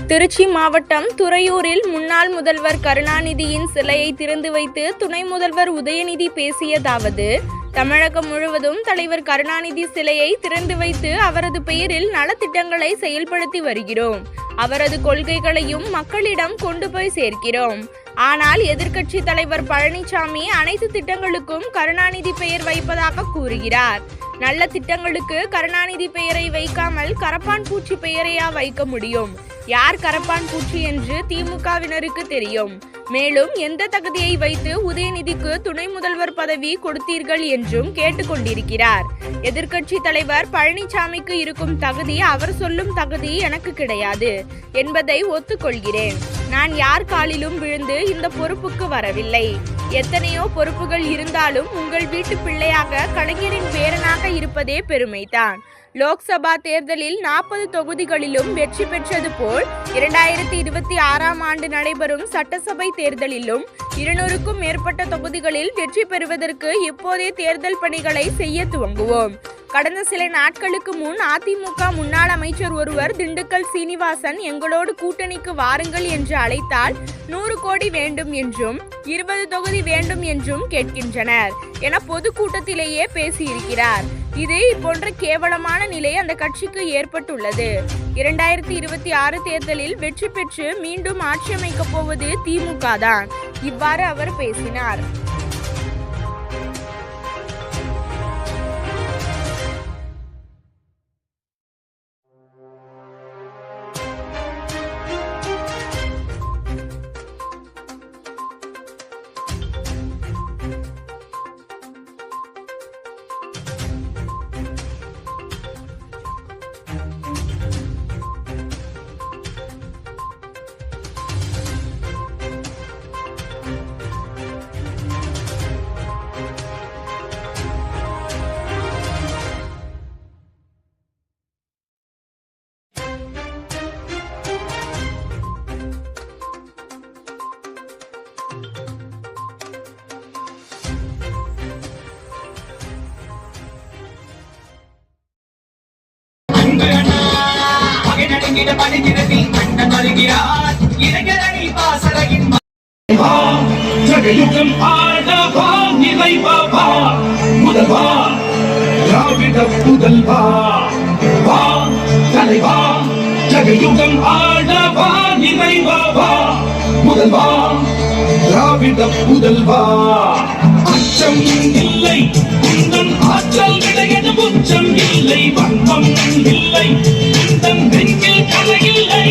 திருச்சி மாவட்டம் துறையூரில் முன்னாள் முதல்வர் கருணாநிதியின் சிலையை திறந்து வைத்து துணை முதல்வர் உதயநிதி பேசியதாவது: தமிழகம் முழுவதும் தலைவர் கருணாநிதி சிலையை திறந்து வைத்து அவரது பெயரில் நலத்திட்டங்களை செயல்படுத்தி வருகிறோம். அவரது கொள்கைகளையும் மக்களிடம் கொண்டு போய் சேர்க்கிறோம். ஆனால் எதிர்க்கட்சி தலைவர் பழனிசாமி அனைத்து திட்டங்களுக்கும் கருணாநிதி பெயர் வைப்பதாக கூறுகிறார். நல்ல திட்டங்களுக்கு கருணாநிதி பெயரை வைக்காமல் கரப்பான் பூச்சி பெயரையா வைக்க முடியும்? யார் கரப்பான் பூச்சி என்று திமுகவினருக்கு தெரியும். மேலும் எந்த தகுதியை வைத்து உதயநிதிக்கு துணை முதல்வர் பதவி கொடுத்தீர்கள் என்றும் கேட்டுக்கொண்டிருக்கிறார். எதிர்க்கட்சி தலைவர் பழனிசாமிக்கு இருக்கும் தகுதி அவர் சொல்லும் தகுதி எனக்கு கிடையாது என்பதை ஒத்துக்கொள்கிறேன். நான் யார் காலிலும் விழுந்து இந்த பொறுப்புக்கு வரவில்லை. எத்தனையோ பொறுப்புகள் இருந்தாலும் உங்கள் வீட்டு பிள்ளையாக கலைஞரின் பேரனாக இருப்பதே பெருமைதான். லோக்சபா தேர்தலில் 40 தொகுதிகளிலும் வெற்றி பெற்றது போல் 2026ஆம் ஆண்டு நடைபெறும் சட்டசபை தேர்தலிலும் 200க்கும் மேற்பட்ட தொகுதிகளில் வெற்றி பெறுவதற்கு இப்போதே தேர்தல் பணிகளை செய்ய துவங்குவோம். கடந்த சில நாட்களுக்கு முன் அதிமுக முன்னாள் அமைச்சர் ஒருவர் திண்டுக்கல் சீனிவாசன் எங்களோடு கூட்டணிக்கு வாருங்கள் என்று அழைத்தால் 100 கோடி வேண்டும் என்றும் 20 தொகுதி வேண்டும் என்றும் கேட்கின்றனர் என பொதுக்கூட்டத்திலேயே பேசியிருக்கிறார். இது போன்ற கேவலமான நிலை அந்த கட்சிக்கு ஏற்பட்டுள்ளது. 2026 தேர்தலில் வெற்றி பெற்று மீண்டும் ஆட்சி அமைக்கப் போவது திமுக தான். இவ்வாறு அவர் பேசினார். ஜகயுகம் ஆடவா நிறைவா முதல்வா திராவிட புதல்வா வா தலைவா. ஜகயுகம் ஆடவா நிறைவா முதல்வா திராவிட புதல்வா. அச்சம் இல்லை உந்தன் ஆற்றல் விளையது உச்சம் இல்லை வன்மம் இல்லை உந்தன் நெஞ்சில் கலையில்லை.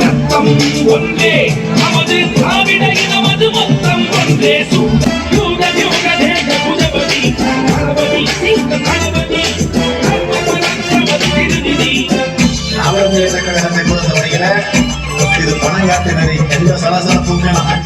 ரத்தம் ஒன்றே நமது திராவிட இனமது மொத்தம் ஒன்றே. இது பண யாத்திரை எந்த சலசலம்